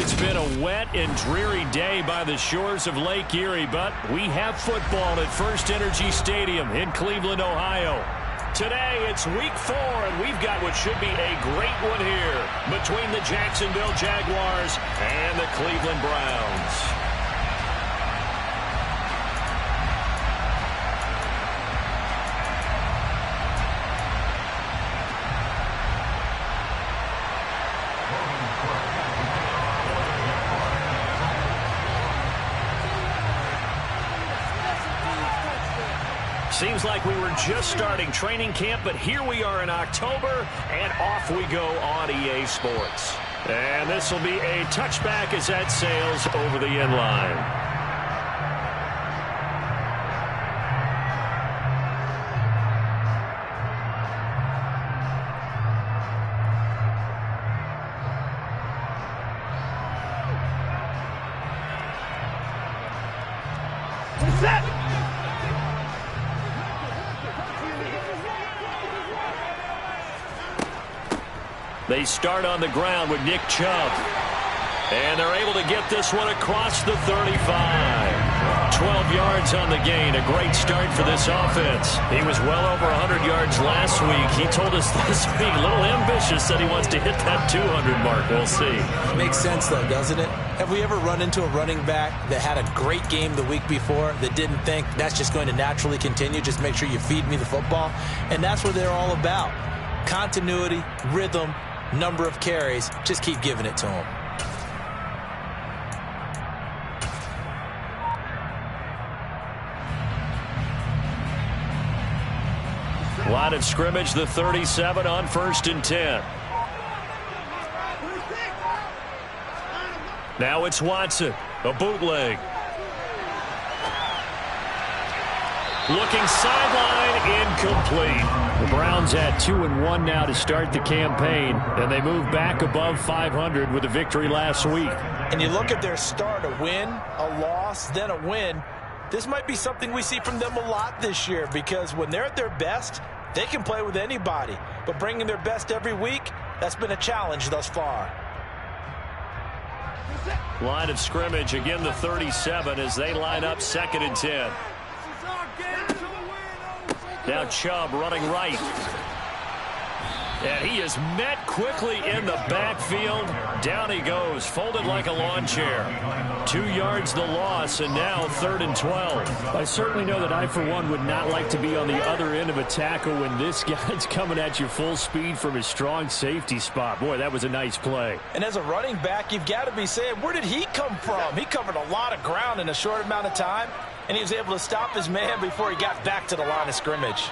It's been a wet and dreary day by the shores of Lake Erie, but we have football at First Energy Stadium in Cleveland, Ohio. Today, it's week 4, and we've got what should be a great one here between the Jacksonville Jaguars and the Cleveland Browns. Seems like we were just starting training camp, but here we are in October, and off we go on EA Sports. And this will be a touchback as that sails over the end line. They start on the ground with Nick Chubb. And they're able to get this one across the 35. 12 yards on the gain. A great start for this offense. He was well over 100 yards last week. He told us this week, a little ambitious, that he wants to hit that 200 mark. We'll see. Makes sense, though, doesn't it? Have we ever run into a running back that had a great game the week before that didn't think that's just going to naturally continue? Just make sure you feed me the football. And that's what they're all about. Continuity, rhythm, number of carries. Just keep giving it to him. Line of scrimmage, the 37 on 1st and 10. Now it's Watson, a bootleg. Looking sideline, incomplete. The Browns at 2-1 now to start the campaign, and they move back above 500 with a victory last week. And you look at their start, a win, a loss, then a win. This might be something we see from them a lot this year, because when they're at their best, they can play with anybody. But bringing their best every week, that's been a challenge thus far. Line of scrimmage, again the 37 as they line up 2nd and 10. Now Chubb running right. And he is met quickly in the backfield. Down he goes, folded like a lawn chair. 2 yards the loss, and now 3rd and 12. I certainly know that I, for one, would not like to be on the other end of a tackle when this guy's coming at you full speed from his strong safety spot. Boy, that was a nice play. And as a running back, you've got to be saying, where did he come from? He covered a lot of ground in a short amount of time, and he was able to stop his man before he got back to the line of scrimmage.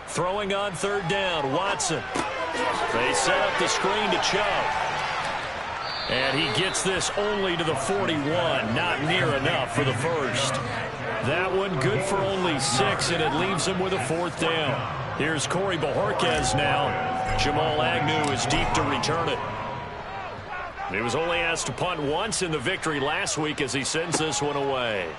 Throwing on 3rd down, Watson. They set up the screen to Chubb. And he gets this only to the 41. Not near enough for the first. That one good for only 6, and it leaves him with a 4th down. Here's Corey Bojorquez now. Jamal Agnew is deep to return it. He was only asked to punt once in the victory last week as he sends this one away.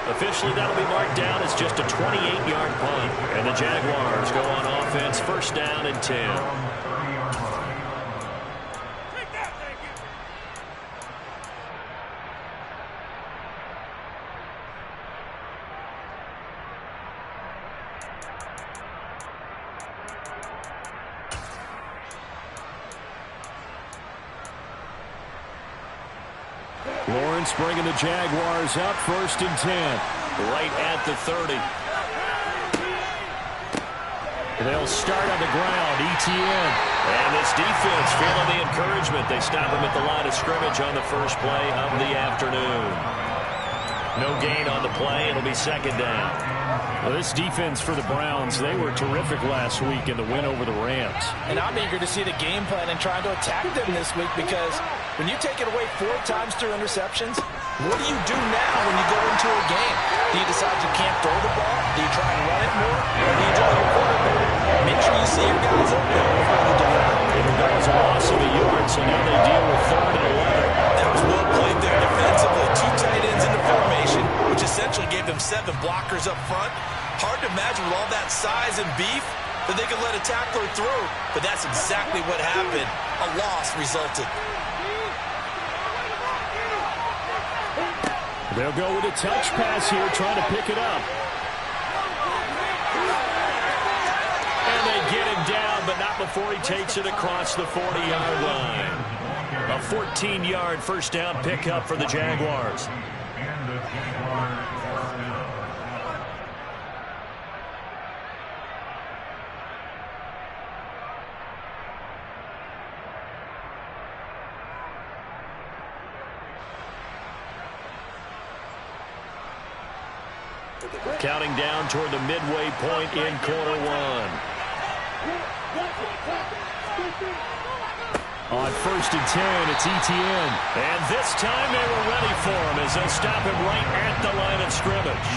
Officially, that'll be marked down as just a 28-yard punt. And the Jaguars go on offense, 1st down and 10. Lawrence bringing the Jaguars up, 1st and 10. Right at the 30. They'll start on the ground, ETN. And this defense feeling the encouragement. They stop him at the line of scrimmage on the first play of the afternoon. No gain on the play. It'll be 2nd down. Well, this defense for the Browns, they were terrific last week in the win over the Rams. And I'm eager to see the game plan and trying to attack them this week, because when you take it away 4 times through interceptions, what do you do now when you go into a game? Do you decide you can't throw the ball? Do you try and run it more? Or do you tell your quarterback, make sure you see your guys up there before you deliver? That was a loss of a yard, so now they deal with 3rd and 11. That was well played there defensively. 2 tight ends into formation, which essentially gave them 7 blockers up front. Hard to imagine with all that size and beef, that they could let a tackler through, but that's exactly what happened. A loss resulted. They'll go with a touch pass here, trying to pick it up. And they get him down, but not before he takes it across the 40-yard line. A 14-yard first down pickup for the Jaguars. Counting down toward the midway point in quarter one. On 1st and 10, it's Etienne. And this time they were ready for him as they'll stop him right at the line of scrimmage.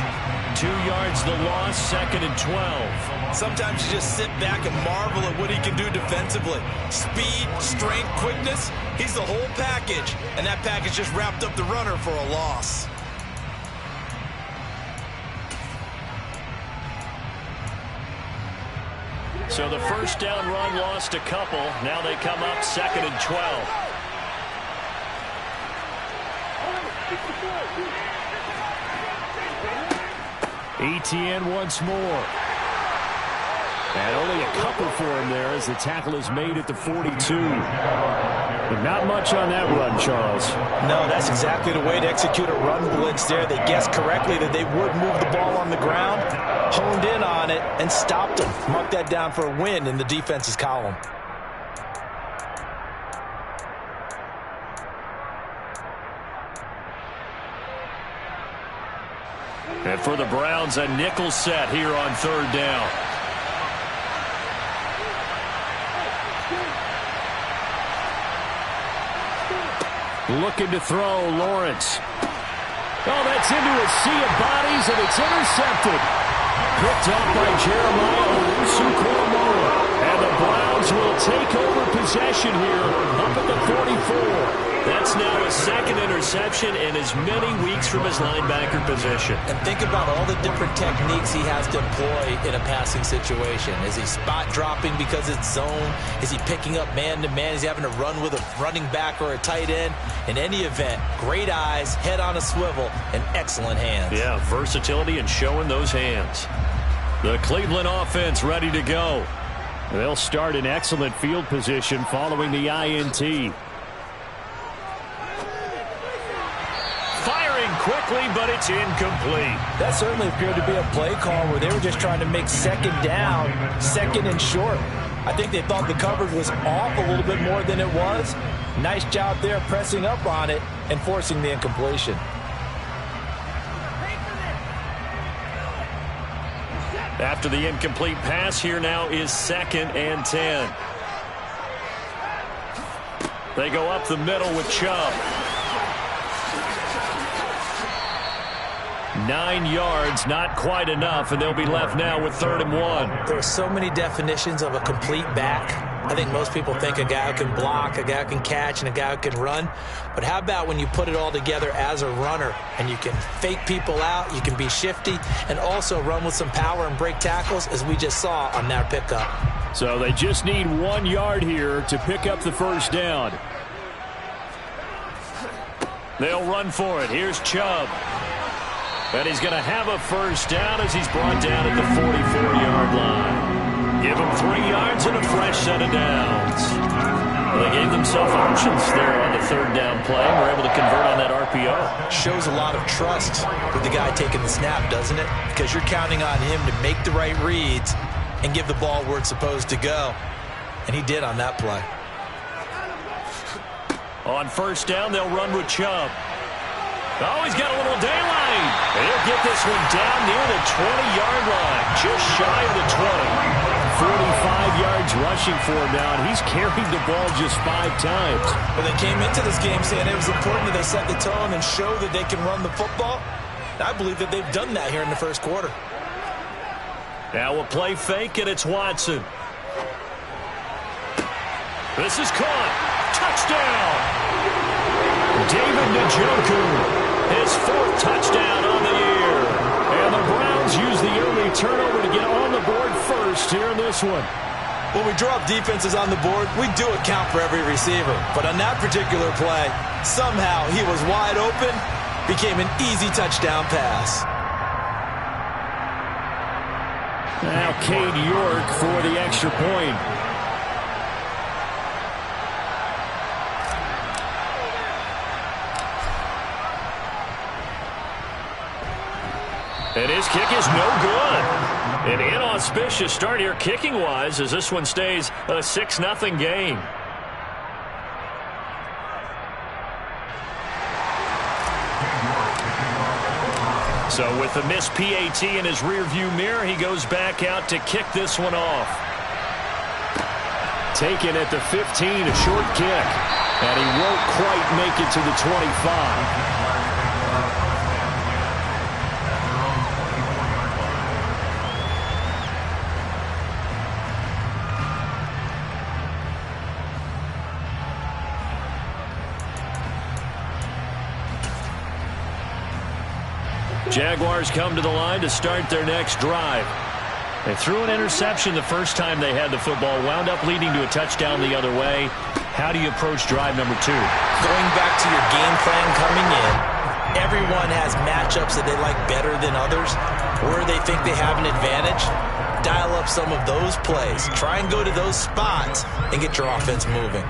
2 yards the loss, 2nd and 12. Sometimes you just sit back and marvel at what he can do defensively. Speed, strength, quickness, he's the whole package. And that package just wrapped up the runner for a loss. So the first down run lost a couple. Now they come up 2nd and 12. Etienne once more. And only a couple for him there as the tackle is made at the 42. But not much on that run, Charles. No, that's exactly the way to execute a run blitz there. They guessed correctly that they would move the ball on the ground, honed in on it, and stopped them. Mark that down for a win in the defense's column. And for the Browns, a nickel set here on 3rd down. Looking to throw, Lawrence. Oh, that's into a sea of bodies, and it's intercepted. Picked off by Jeremiah Owusu-Koramoah. And the Browns will take over possession here up at the 44. That's now his 2nd interception in as many weeks from his linebacker position. And think about all the different techniques he has to employ in a passing situation. Is he spot dropping because it's zone? Is he picking up man-to-man? Is he having to run with a running back or a tight end? In any event, great eyes, head on a swivel, and excellent hands. Yeah, versatility and showing those hands. The Cleveland offense ready to go. They'll start in excellent field position following the INT. Quickly, but it's incomplete. That certainly appeared to be a play call where they were just trying to make 2nd down, 2nd and short. I think they thought the coverage was off a little bit more than it was. Nice job there pressing up on it and forcing the incompletion. After the incomplete pass, here now is 2nd and 10. They go up the middle with Chubb. 9 yards, not quite enough, and they'll be left now with 3rd and 1. There are so many definitions of a complete back. I think most people think a guy who can block, a guy who can catch, and a guy who can run. But how about when you put it all together as a runner, and you can fake people out, you can be shifty, and also run with some power and break tackles, as we just saw on that pickup. So they just need 1 yard here to pick up the first down. They'll run for it. Here's Chubb. And he's going to have a first down as he's brought down at the 44-yard line. Give him 3 yards and a fresh set of downs. Well, they gave themselves options there on the 3rd down play. We're able to convert on that RPO. Shows a lot of trust with the guy taking the snap, doesn't it? Because you're counting on him to make the right reads and give the ball where it's supposed to go. And he did on that play. On 1st down, they'll run with Chubb. Oh, he's got a little daylight. He'll get this one down near the 20-yard line, just shy of the 20. 45 yards rushing for him now, and he's carried the ball just 5 times. Well, they came into this game saying it was important that they set the tone and show that they can run the football. I believe that they've done that here in the 1st quarter. Now a play fake, and it's Watson. This is caught. Touchdown. David Njoku. His 4th touchdown on the year. And And the Browns use the early turnover to get on the board first here in this one. When we draw up defenses on the board, we do account for every receiver. But on that particular play, somehow he was wide open, became an easy touchdown pass. Now Cade York for the extra point. And his kick is no good. An inauspicious start here kicking-wise as this one stays a 6-0 game. So with the missed PAT in his rearview mirror, he goes back out to kick this one off. Taken at the 15, a short kick. And he won't quite make it to the 25. Jaguars come to the line to start their next drive. They threw an interception the first time they had the football, wound up leading to a touchdown the other way. How do you approach drive number 2? Going back to your game plan coming in, everyone has matchups that they like better than others, where they think they have an advantage. Dial up some of those plays. Try and go to those spots and get your offense moving.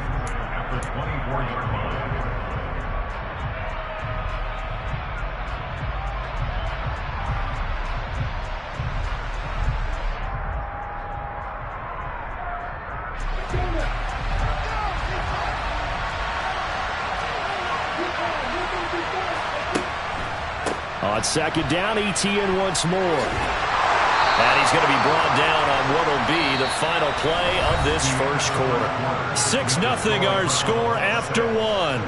On second down, Etienne once more. And he's going to be brought down on what will be the final play of this first quarter. 6-0 our score after one.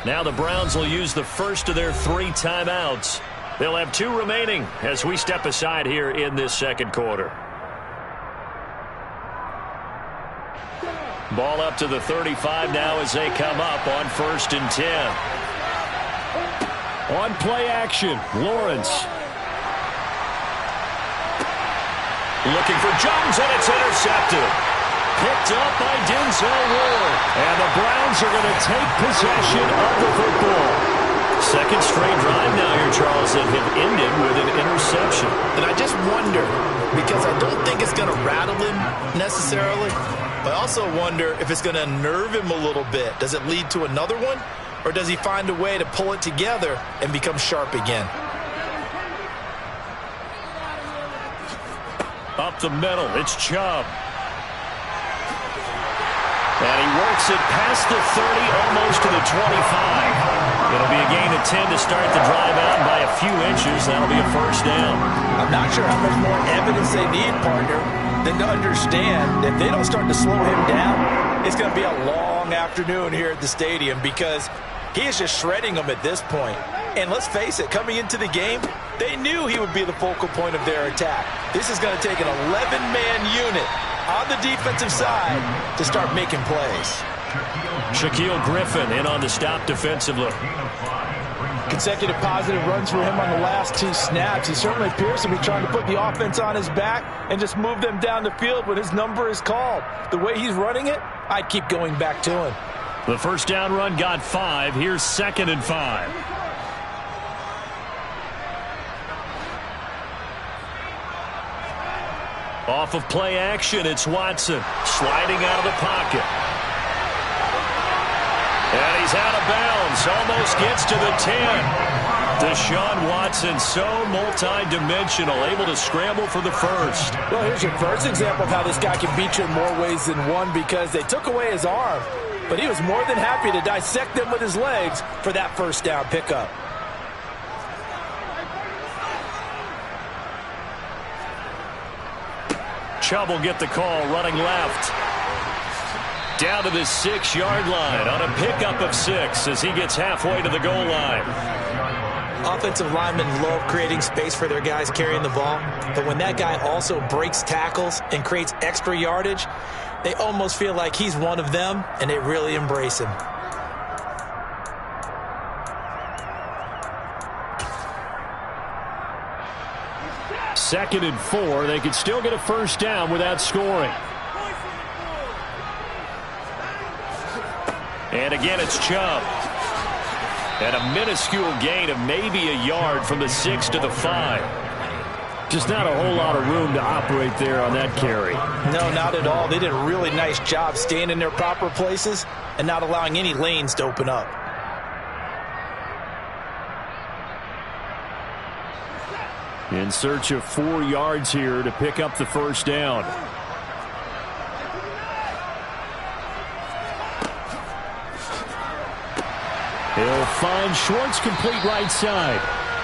Now the Browns will use the first of their 3 timeouts. They'll have 2 remaining as we step aside here in this second quarter. Ball up to the 35 now as they come up on 1st and 10. On play action, Lawrence. Looking for Jones, and it's intercepted. Picked up by Denzel Ward. And the Browns are going to take possession of the football. Second straight drive now here, Charles, that have ended with an interception. And I just wonder, because I don't think it's going to rattle him necessarily, but I also wonder if it's going to nerve him a little bit. Does it lead to another one? Or does he find a way to pull it together and become sharp again? Up the middle, it's Chubb. And he works it past the 30, almost to the 25. It'll be a gain of 10 to start the drive out, and by a few inches, that'll be a first down. I'm not sure how much more evidence they need, partner, than to understand that if they don't start to slow him down, it's going to be a long afternoon here at the stadium because he is just shredding them at this point. And let's face it, coming into the game, they knew he would be the focal point of their attack. This is going to take an 11-man unit on the defensive side to start making plays. Shaquille Griffin in on the stop defensively. Consecutive positive runs for him on the last 2 snaps. He certainly appears to be trying to put the offense on his back and just move them down the field when his number is called. The way he's running it, I'd keep going back to him. The first down run got 5. Here's 2nd and 5. Off of play action, it's Watson sliding out of the pocket. And he's out of bounds, almost gets to the 10. Deshaun Watson, so multi-dimensional, able to scramble for the first. Well, here's your first example of how this guy can beat you in more ways than one because they took away his arm, but he was more than happy to dissect them with his legs for that first down pickup. Chubb will get the call, running left. Down to the 6-yard line on a pickup of 6 as he gets halfway to the goal line. Offensive linemen love creating space for their guys carrying the ball, but when that guy also breaks tackles and creates extra yardage, they almost feel like he's one of them, and they really embrace him. Second and 4. They could still get a first down without scoring. And again, it's Chubb. And a minuscule gain of maybe a yard from the 6 to the 5. Just not a whole lot of room to operate there on that carry. No, not at all. They did a really nice job staying in their proper places and not allowing any lanes to open up. In search of 4 yards here to pick up the first down. He'll find Schwartz complete right side.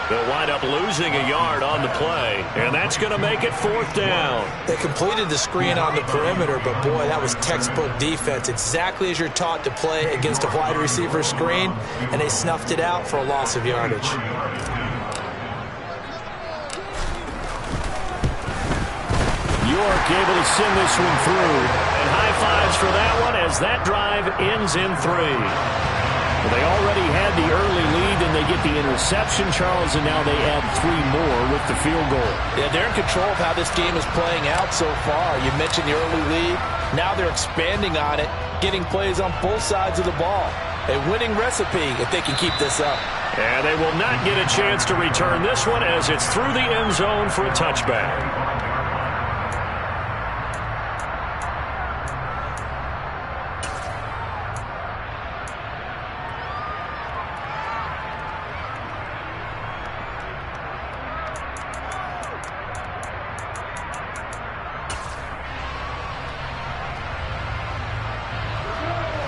They'll wind up losing a yard on the play, and that's going to make it 4th down. They completed the screen on the perimeter, but boy, that was textbook defense. Exactly as you're taught to play against a wide receiver screen, and they snuffed it out for a loss of yardage. York able to send this one through. And high fives for that one as that drive ends in 3. Well, they already had the early lead, and they get the interception, Charles, and now they add 3 more with the field goal. Yeah, they're in control of how this game is playing out so far. You mentioned the early lead. Now they're expanding on it, getting plays on both sides of the ball. A winning recipe if they can keep this up. And they will not get a chance to return this one as it's through the end zone for a touchback.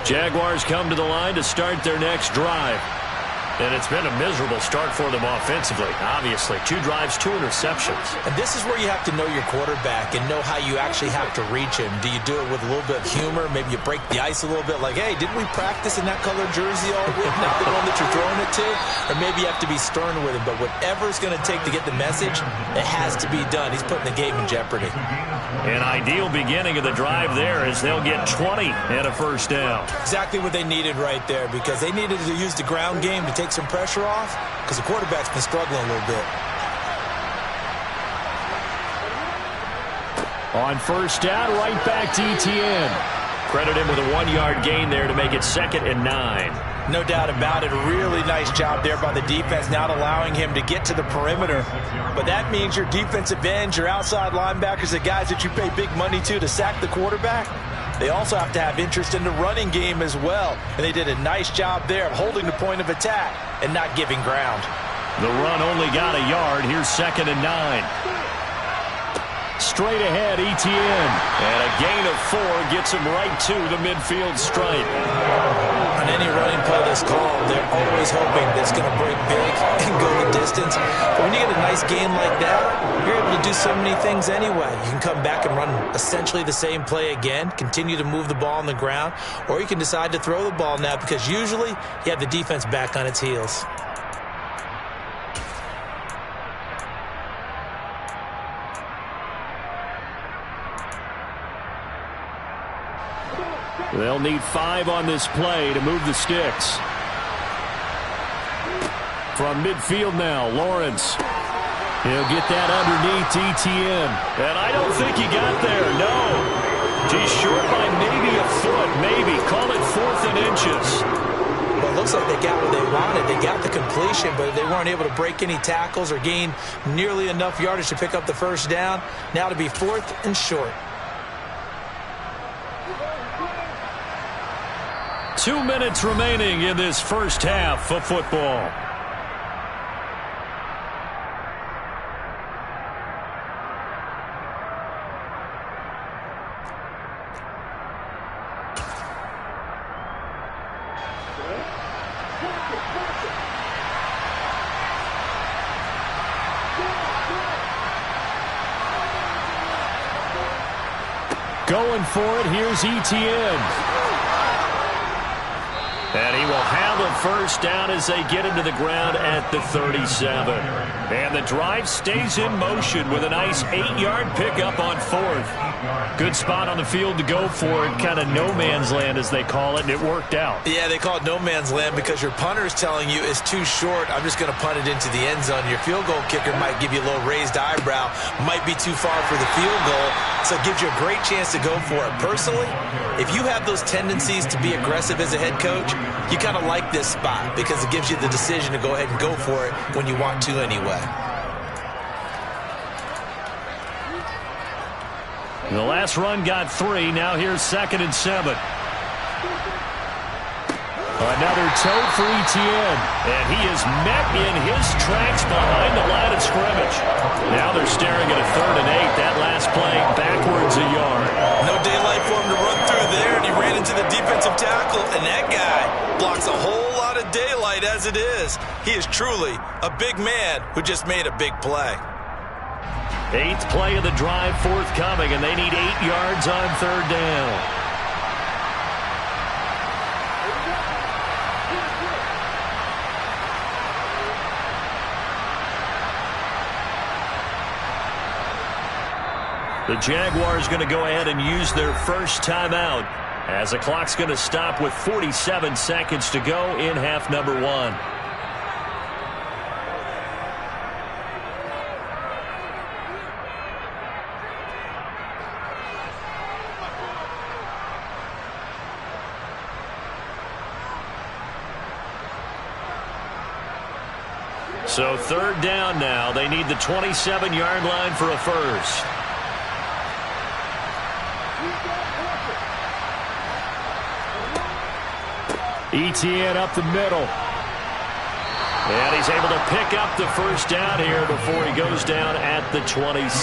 Jaguars come to the line to start their next drive. And it's been a miserable start for them offensively. Obviously, 2 drives, 2 interceptions. And this is where you have to know your quarterback and know how you actually have to reach him. Do you do it with a little bit of humor? Maybe you break the ice a little bit like, hey, didn't we practice in that colored jersey all week, not the one that you're throwing it to? Or maybe you have to be stern with him. But whatever it's going to take to get the message, it has to be done. He's putting the game in jeopardy. An ideal beginning of the drive there as they'll get 20 and a first down. Exactly what they needed right there because they needed to use the ground game to take some pressure off because the quarterback's been struggling a little bit. On first down, right back to Etienne. Credit him with a 1-yard gain there to make it 2nd and 9. No doubt about it. A really nice job there by the defense, not allowing him to get to the perimeter. But that means your defensive ends, your outside linebackers, the guys that you pay big money to sack the quarterback, they also have to have interest in the running game as well. And they did a nice job there of holding the point of attack and not giving ground. The run only got a yard. Here's 2nd and 9. Straight ahead, Etienne. And a gain of 4 gets him right to the midfield stripe. On any running play that's called, they're always hoping that it's going to break big and go the distance. But when you get a nice game like that, you're able to do so many things anyway. You can come back and run essentially the same play again, continue to move the ball on the ground, or you can decide to throw the ball now because usually you have the defense back on its heels. They'll need 5 on this play to move the sticks. From midfield now, Lawrence. He'll get that underneath Etienne. And I don't think he got there, no. He's short by maybe a foot, maybe. Call it 4th and inches. Well, it looks like they got what they wanted. They got the completion, but they weren't able to break any tackles or gain nearly enough yardage to pick up the first down. Now to be 4th and short. 2 minutes remaining in this first half of football. Going for it, here's Etienne. And he will have the first down as they get into the ground at the 37. And the drive stays in motion with a nice 8-yard pickup on 4th. Good spot on the field to go for it, kind of no man's land as they call it, and it worked out. Yeah, they call it no man's land because your punter is telling you it's too short. I'm just going to punt it into the end zone. Your field goal kicker might give you a little raised eyebrow, might be too far for the field goal, so it gives you a great chance to go for it. Personally, if you have those tendencies to be aggressive as a head coach, you kind of like this spot because it gives you the decision to go ahead and go for it when you want to anyway. The last run got 3. Now here's 2nd and 7. Another toe for Etienne. And he is met in his tracks behind the line of scrimmage. Now they're staring at a 3rd and 8. That last play backwards a yard. No daylight for him to run through there, and he ran into the defensive tackle, and that guy blocks a whole lot of daylight as it is. He is truly a big man who just made a big play. 8th play of the drive forthcoming, and they need 8 yards on 3rd down. The Jaguars going to go ahead and use their first timeout as the clock's going to stop with 47 seconds to go in half number 1. So 3rd down now. They need the 27-yard line for a first. Etienne up the middle. And he's able to pick up the first down here before he goes down at the 26.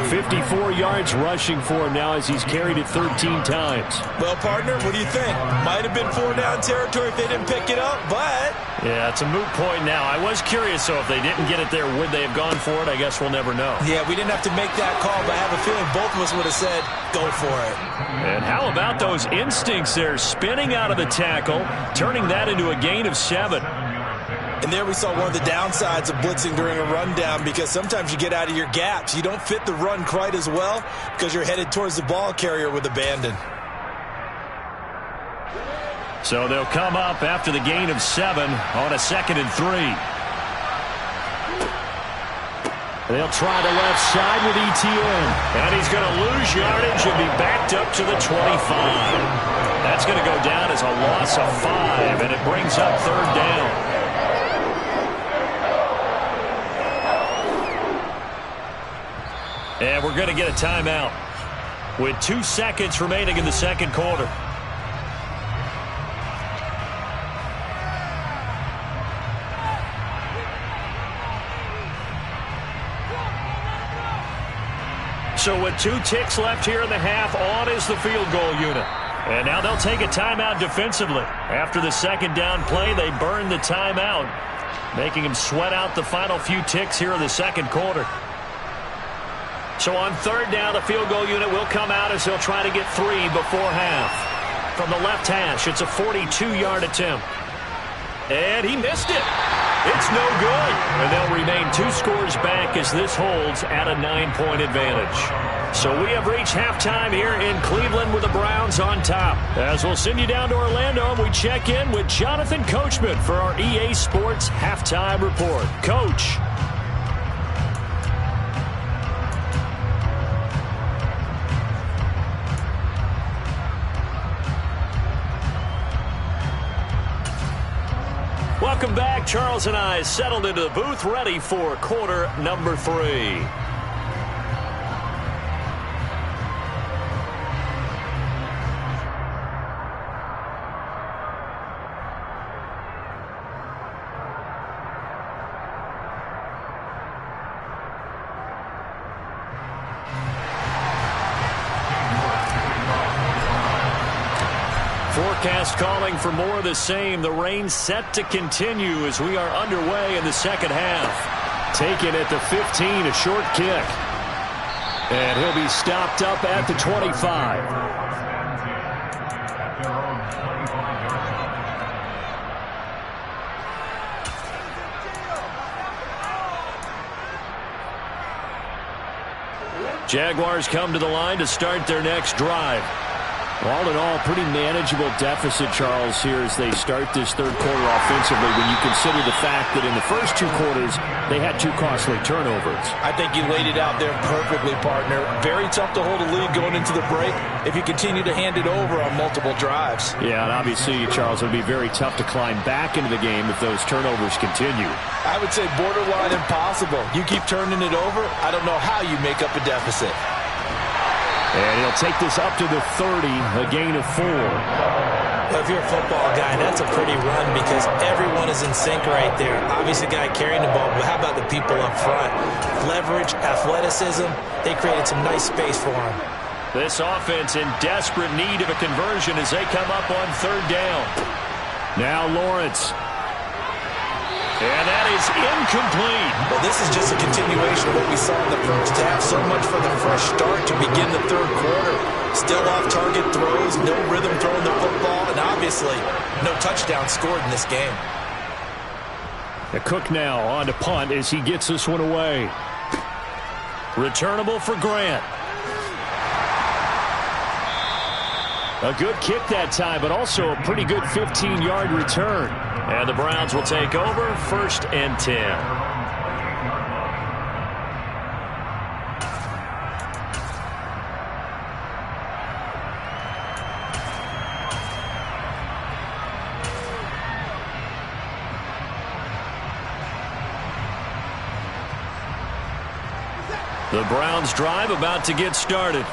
54 yards rushing for him now as he's carried it 13 times. Well, partner, what do you think? Might have been 4-down territory if they didn't pick it up, but... Yeah, it's a moot point now. I was curious, so if they didn't get it there, would they have gone for it? I guess we'll never know. Yeah, we didn't have to make that call, but I have a feeling both of us would have said, go for it. And how about those instincts there, spinning out of the tackle, turning that into a gain of 7. And there we saw one of the downsides of blitzing during a rundown because sometimes you get out of your gaps. You don't fit the run quite as well because you're headed towards the ball carrier with abandon. So they'll come up after the gain of 7 on a 2nd and 3. They'll try the left side with Etienne. And he's going to lose yardage and be backed up to the 25. That's going to go down as a loss of 5, and it brings up 3rd down. And we're going to get a timeout with 2 seconds remaining in the second quarter. So with 2 ticks left here in the half, on is the field goal unit. And now they'll take a timeout defensively. After the 2nd down play, they burn the timeout, making them sweat out the final few ticks here in the second quarter. So on 3rd down, the field goal unit will come out as they'll try to get 3 before half. From the left hash, it's a 42-yard attempt. And he missed it. It's no good. And they'll remain 2 scores back as this holds at a 9-point advantage. So we have reached halftime here in Cleveland with the Browns on top. As we'll send you down to Orlando, we check in with Jonathan Coachman for our EA Sports Halftime Report. Coach. Welcome back. Charles and I settled into the booth, ready for quarter number 3. Forecast calling for more of the same. The rain set to continue as we are underway in the second half. Taken at the 15, a short kick. And he'll be stopped up at the 25. Jaguars come to the line to start their next drive. All in all, pretty manageable deficit, Charles, here as they start this third quarter offensively when you consider the fact that in the first two quarters they had two costly turnovers. I think you laid it out there perfectly, partner. Very tough to hold a lead going into the break if you continue to hand it over on multiple drives. Yeah, and obviously, Charles, it would be very tough to climb back into the game if those turnovers continue. I would say borderline impossible. You keep turning it over, I don't know how you make up a deficit. And he'll take this up to the 30, a gain of 4. Well, if you're a football guy, that's a pretty run because everyone is in sync right there. Obviously, the guy carrying the ball, but how about the people up front? Leverage, athleticism, they created some nice space for him. This offense in desperate need of a conversion as they come up on third down. Now Lawrence. And that is incomplete. Well, this is just a continuation of what we saw in the first half. So much for the fresh start to begin the third quarter. Still off-target throws, no rhythm throwing the football, and obviously no touchdown scored in this game. Cook now on to punt as he gets this one away. Returnable for Grant. A good kick that time, but also a pretty good 15-yard return. And the Browns will take over 1st and 10. The Browns drive about to get started.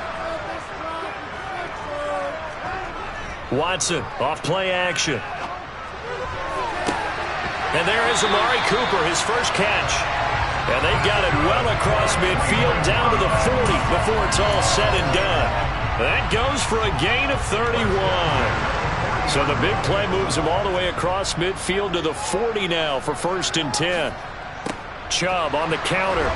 Watson off play action. And there is Amari Cooper, his first catch. And they've got it well across midfield down to the 40 before it's all said and done. That goes for a gain of 31. So the big play moves him all the way across midfield to the 40 now for 1st and 10. Chubb on the counter.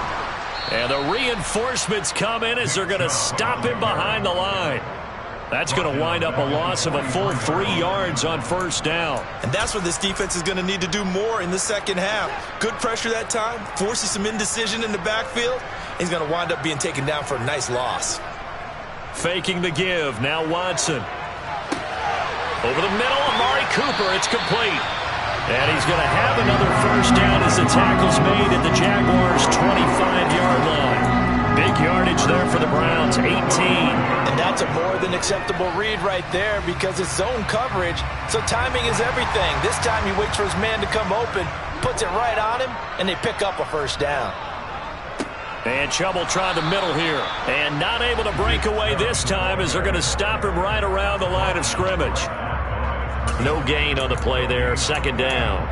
And the reinforcements come in as they're going to stop him behind the line. That's going to wind up a loss of a full 3 yards on 1st down. And that's what this defense is going to need to do more in the second half. Good pressure that time, forces some indecision in the backfield. He's going to wind up being taken down for a nice loss. Faking the give, now Watson. Over the middle, Amari Cooper, it's complete. And he's going to have another 1st down as the tackle's made at the Jaguars' 25-yard line. Big yardage there for the Browns, 18. And that's a more than acceptable read right there because it's zone coverage, so timing is everything. This time he waits for his man to come open, puts it right on him, and they pick up a 1st down. And Chubb will try the middle here. And not able to break away this time as they're going to stop him right around the line of scrimmage. No gain on the play there, 2nd down.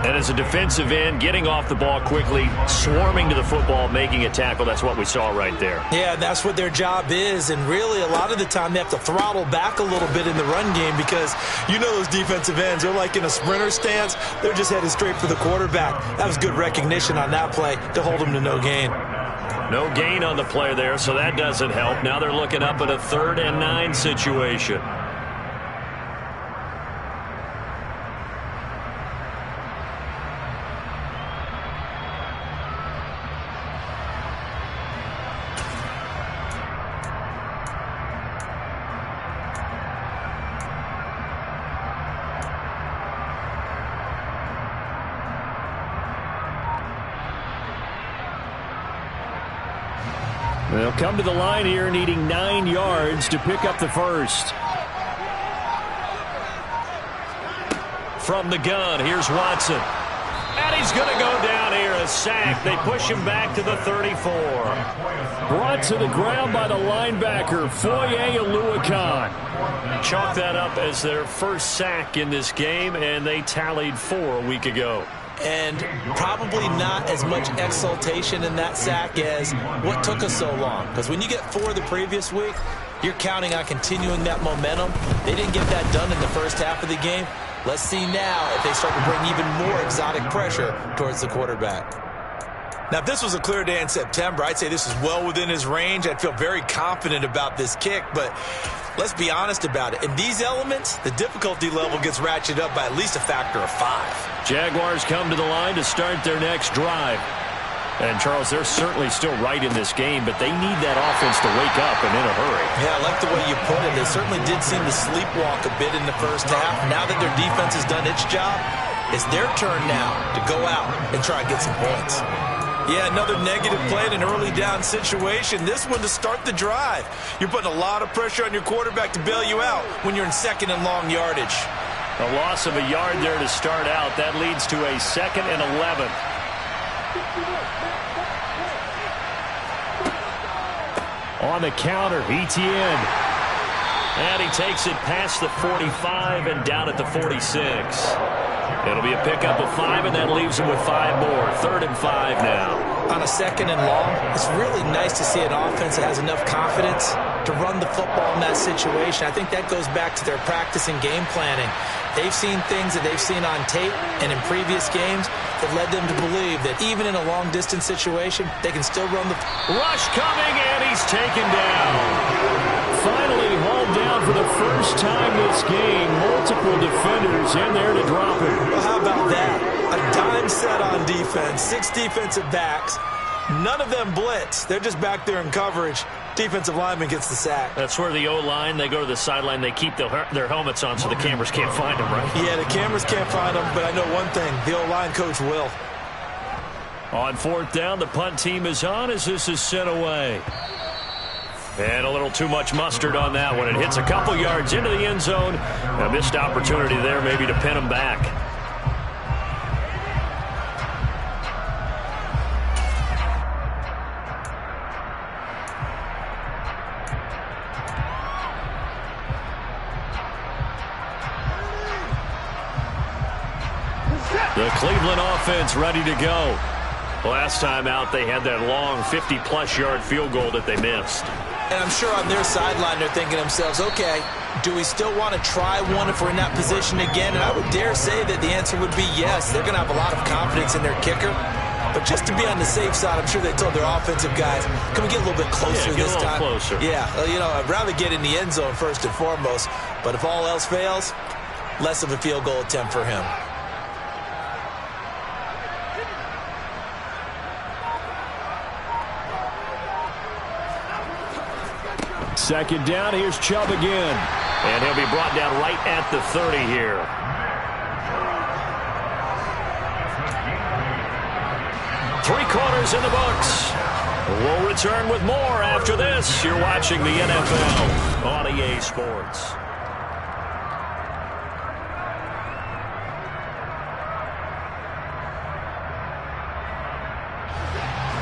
And as a defensive end, getting off the ball quickly, swarming to the football, making a tackle, that's what we saw right there. Yeah, that's what their job is, and really a lot of the time they have to throttle back a little bit in the run game because you know those defensive ends, they're like in a sprinter stance, they're just headed straight for the quarterback. That was good recognition on that play to hold them to no gain. No gain on the play there, so that doesn't help. Now they're looking up at a 3rd and 9 situation. They'll come to the line here needing 9 yards to pick up the 1st. From the gun, here's Watson. And he's going to go down here, a sack. They push him back to the 34. Brought to the ground by the linebacker, Foye Oluokun. Chalk that up as their first sack in this game, and they tallied 4 a week ago. And probably not as much exultation in that sack as what took us so long. Because when you get 4 the previous week, you're counting on continuing that momentum. They didn't get that done in the first half of the game. Let's see now if they start to bring even more exotic pressure towards the quarterback. Now, if this was a clear day in September, I'd say this is well within his range. I'd feel very confident about this kick, but let's be honest about it. In these elements, the difficulty level gets ratcheted up by at least a factor of 5. Jaguars come to the line to start their next drive. And, Charles, they're certainly still right in this game, but they need that offense to wake up and in a hurry. Yeah, I like the way you put it. They certainly did seem to sleepwalk a bit in the first half. Now that their defense has done its job, it's their turn now to go out and try and get some points. Yeah, another negative play in an early down situation. This one to start the drive. You're putting a lot of pressure on your quarterback to bail you out when you're in second and long yardage. A loss of a yard there to start out. That leads to a 2nd and 11. On the counter, Etienne. And he takes it past the 45 and down at the 46. It'll be a pickup of 5, and that leaves him with 5 more. 3rd and 5 now. On a 2nd and long, it's really nice to see an offense that has enough confidence to run the football in that situation. I think that goes back to their practice and game planning. They've seen things that they've seen on tape and in previous games that led them to believe that even in a long-distance situation, they can still run the... Rush coming, and he's taken down. Finally hauled down for the first time this game. Multiple defenders in there to drop him. Well, how about that? A dime set on defense, 6 defensive backs. None of them blitz. They're just back there in coverage. Defensive lineman gets the sack. That's where the O-line, they go to the sideline, they keep their helmets on so the cameras can't find them, right? Yeah, the cameras can't find them, but I know one thing. The O-line coach will. On 4th down, the punt team is on as this is sent away. And a little too much mustard on that one. It hits a couple yards into the end zone. A missed opportunity there maybe to pin them back. The Cleveland offense ready to go. Last time out, they had that long 50-plus yard field goal that they missed. And I'm sure on their sideline they're thinking to themselves, okay, do we still want to try one if we're in that position again? And I would dare say that the answer would be yes. They're going to have a lot of confidence in their kicker. But just to be on the safe side, I'm sure they told their offensive guys, can we get a little bit closer this time? Closer. Yeah, you know, I'd rather get in the end zone first and foremost. But if all else fails, less of a field goal attempt for him. Second down, here's Chubb again. And he'll be brought down right at the 30 here. Three-quarters in the books. We'll return with more after this. You're watching the NFL on EA Sports.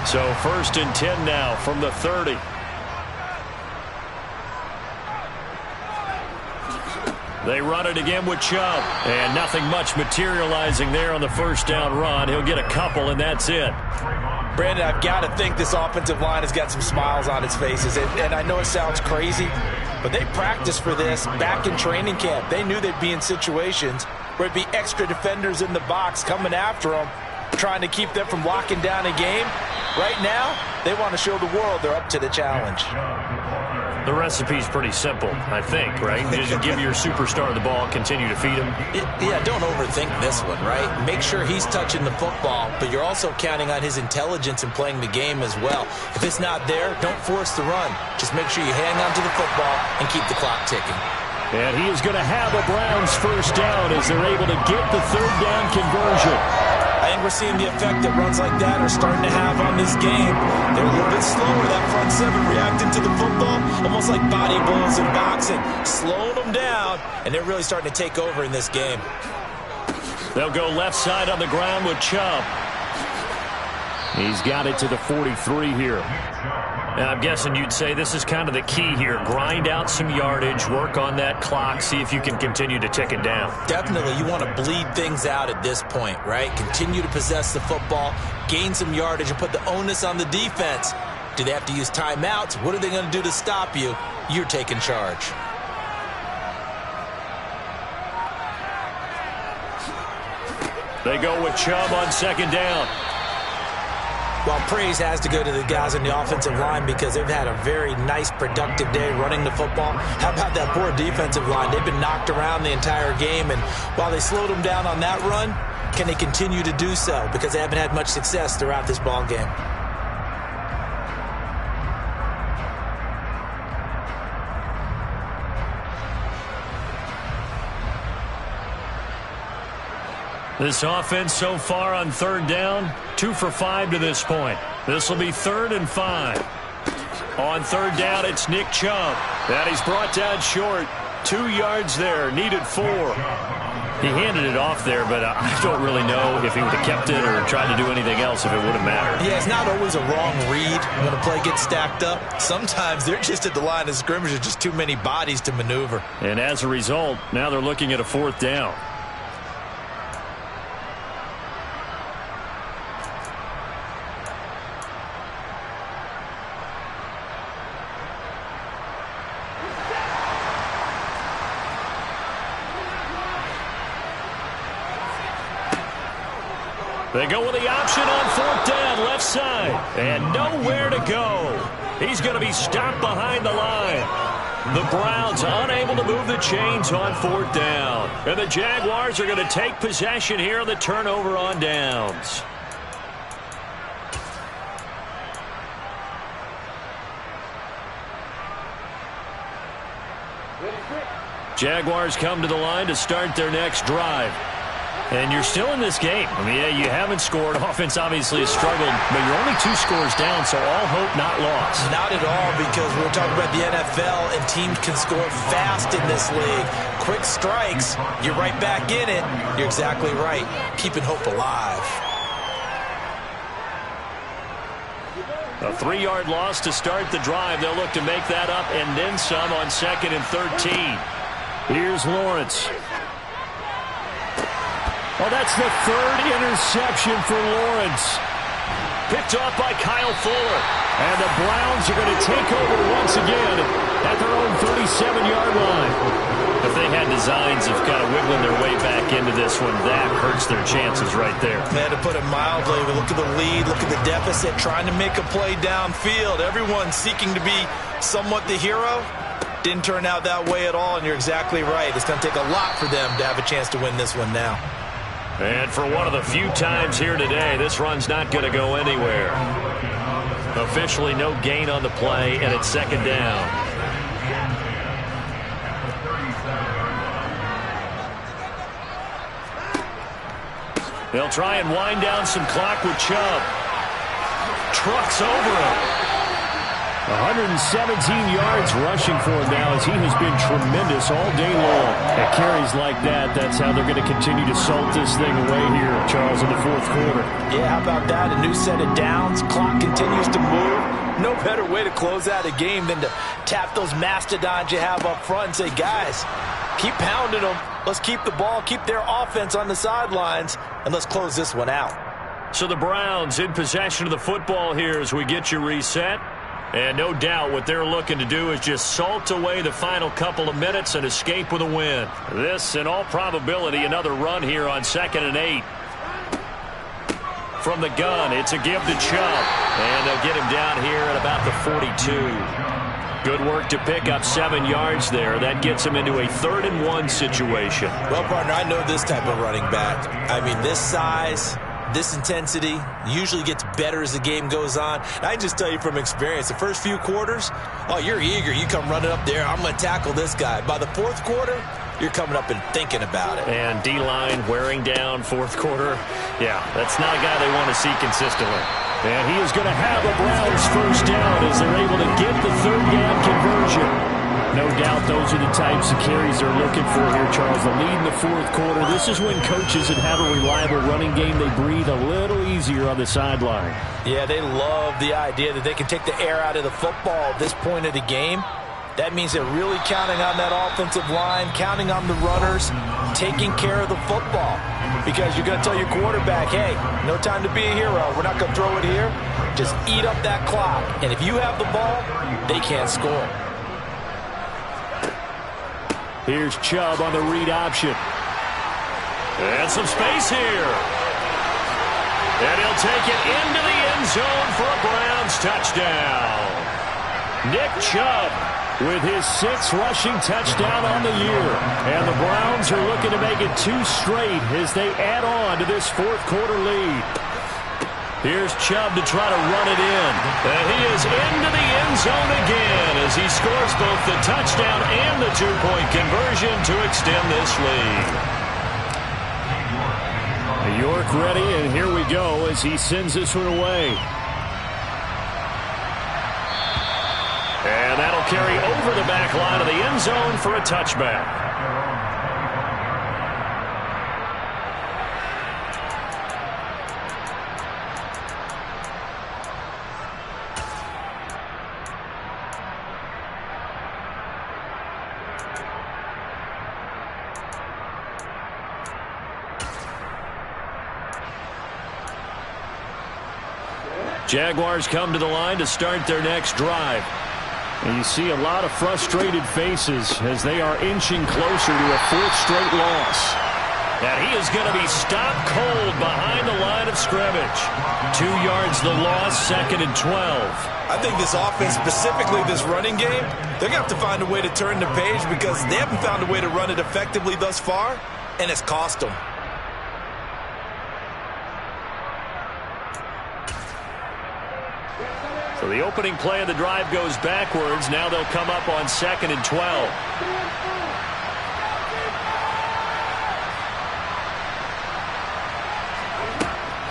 So 1st and 10 now from the 30. They run it again with Chubb. And nothing much materializing there on the 1st down run. He'll get a couple, and that's it. Brandon, I've got to think this offensive line has got some smiles on its faces. And I know it sounds crazy, but they practiced for this back in training camp. They knew they'd be in situations where it'd be extra defenders in the box coming after them, trying to keep them from locking down a game. Right now, they want to show the world they're up to the challenge. The recipe's pretty simple, I think, right? Just give your superstar the ball, continue to feed him. Yeah, don't overthink this one, right? Make sure he's touching the football, but you're also counting on his intelligence in playing the game as well. If it's not there, don't force the run. Just make sure you hang on to the football and keep the clock ticking. And he is going to have a Browns 1st down as they're able to get the 3rd down conversion. I think we're seeing the effect that runs like that are starting to have on this game. They're a little bit slower, that front 7, reacting to the football, almost like body blows in boxing, slowing them down, and they're really starting to take over in this game. They'll go left side on the ground with Chubb. He's got it to the 43 here. And I'm guessing you'd say this is kind of the key here. Grind out some yardage, work on that clock, see if you can continue to tick it down. Definitely, you want to bleed things out at this point, right? Continue to possess the football, gain some yardage, and put the onus on the defense. Do they have to use timeouts? What are they going to do to stop you? You're taking charge. They go with Chubb on 2nd down. Well, praise has to go to the guys on the offensive line because they've had a very nice, productive day running the football. How about that poor defensive line? They've been knocked around the entire game, and while they slowed them down on that run, can they continue to do so? Because they haven't had much success throughout this ball game. This offense so far on third down, 2 for 5 to this point. This will be 3rd and 5. On third down, it's Nick Chubb. And he's brought down short. 2 yards there, needed 4. He handed it off there, but I don't really know if he would have kept it or tried to do anything else if it would have mattered. Yeah, it's not always a wrong read when a play gets stacked up. Sometimes they're just at the line of scrimmage. There's just too many bodies to maneuver. And as a result, now they're looking at a 4th down. They go with the option on 4th down, left side, and nowhere to go. He's going to be stopped behind the line. The Browns unable to move the chains on 4th down. And the Jaguars are going to take possession here on the turnover on downs. Jaguars come to the line to start their next drive. And you're still in this game. I mean, yeah, you haven't scored. Offense obviously has struggled, but you're only 2 scores down, so all hope not lost. Not at all, because we're talking about the NFL, and teams can score fast in this league. Quick strikes, you're right back in it. You're exactly right. Keeping hope alive. A 3-yard loss to start the drive. They'll look to make that up and then some on 2nd and 13. Here's Lawrence. Oh, that's the 3rd interception for Lawrence. Picked off by Kyle Fuller. And the Browns are going to take over once again at their own 37-yard line. If they had designs of kind of wiggling their way back into this one, that hurts their chances right there. Man, to put it mildly, look at the lead, look at the deficit, trying to make a play downfield. Everyone seeking to be somewhat the hero. Didn't turn out that way at all, and you're exactly right. It's going to take a lot for them to have a chance to win this one now. And for one of the few times here today, this run's not going to go anywhere. Officially no gain on the play, and it's 2nd down. They'll try and wind down some clock with Chubb. Trucks over him. 117 yards rushing for him now, as he has been tremendous all day long. At carries like that, that's how they're going to continue to salt this thing away here, Charles, in the 4th quarter. Yeah, how about that? A new set of downs. Clock continues to move. No better way to close out a game than to tap those mastodons you have up front and say, guys, keep pounding them. Let's keep the ball, keep their offense on the sidelines, and let's close this one out. So the Browns in possession of the football here as we get you reset. And no doubt what they're looking to do is just salt away the final couple of minutes and escape with a win. This, in all probability, another run here on 2nd and 8. From the gun, it's a give to Chubb. And they'll get him down here at about the 42. Good work to pick up 7 yards there. That gets him into a 3rd and 1 situation. Well, partner, I know this type of running back. I mean, this size, this intensity usually gets better as the game goes on. And I can just tell you from experience, the first few quarters, oh, you're eager. You come running up there, I'm going to tackle this guy. By the 4th quarter, you're coming up and thinking about it. And D-line wearing down 4th quarter. Yeah, that's not a guy they want to see consistently. And he is going to have a Browns 1st down as they're able to get the 3rd down conversion. No doubt those are the types of carries they're looking for here, Charles. The lead in the 4th quarter. This is when coaches that have a reliable running game, they breathe a little easier on the sideline. Yeah, they love the idea that they can take the air out of the football at this point of the game. That means they're really counting on that offensive line, counting on the runners, taking care of the football. Because you're going to tell your quarterback, hey, no time to be a hero. We're not going to throw it here. Just eat up that clock. And if you have the ball, they can't score. Here's Chubb on the read option. And some space here. And he'll take it into the end zone for a Browns touchdown. Nick Chubb with his 6th rushing touchdown on the year. And the Browns are looking to make it 2 straight as they add on to this 4th quarter lead. Here's Chubb to try to run it in. And he is into the end zone again as he scores both the touchdown and the 2-point conversion to extend this lead. York ready, and here we go as he sends this one away. And that'll carry over the back line of the end zone for a touchback. Jaguars come to the line to start their next drive. And you see a lot of frustrated faces as they are inching closer to a 4th straight loss. And he is going to be stopped cold behind the line of scrimmage. 2 yards the loss, 2nd and 12. I think this offense, specifically this running game, they're going to have to find a way to turn the page because they haven't found a way to run it effectively thus far, and it's cost them. So the opening play of the drive goes backwards. Now they'll come up on 2nd and 12.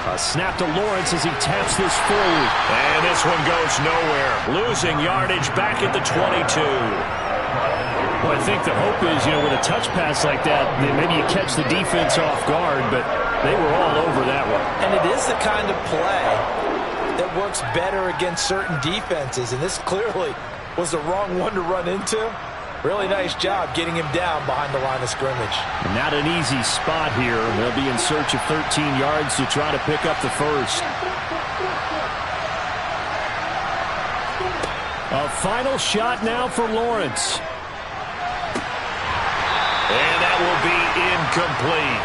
A snap to Lawrence as he taps this forward. And this one goes nowhere. Losing yardage back at the 22. Well, I think the hope is, with a touch pass like that, maybe you catch the defense off guard, but they were all over that one. And it is the kind of play that works better against certain defenses, and this clearly was the wrong one to run into. Really nice job getting him down behind the line of scrimmage. Not an easy spot here. They'll be in search of 13 yards to try to pick up the first. A final shot now for Lawrence. And that will be incomplete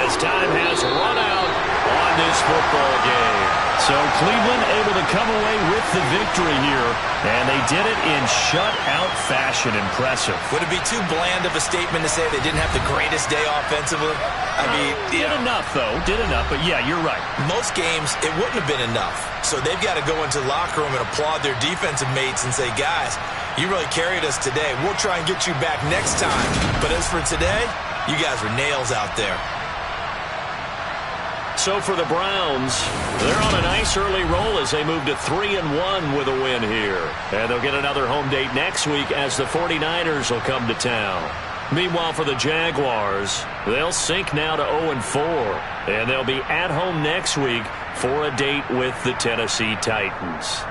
as time has run out on this football game. So Cleveland able to come away with the victory here, and they did it in shutout fashion. Impressive. Would it be too bland of a statement to say they didn't have the greatest day offensively? I mean, did enough, though. Did enough, but yeah, you're right. Most games, it wouldn't have been enough. So they've got to go into the locker room and applaud their defensive mates and say, guys, you really carried us today. We'll try and get you back next time. But as for today, you guys were nails out there. So for the Browns, they're on a nice early roll as they move to 3-1 with a win here. And they'll get another home date next week as the 49ers will come to town. Meanwhile, for the Jaguars, they'll sink now to 0-4. And they'll be at home next week for a date with the Tennessee Titans.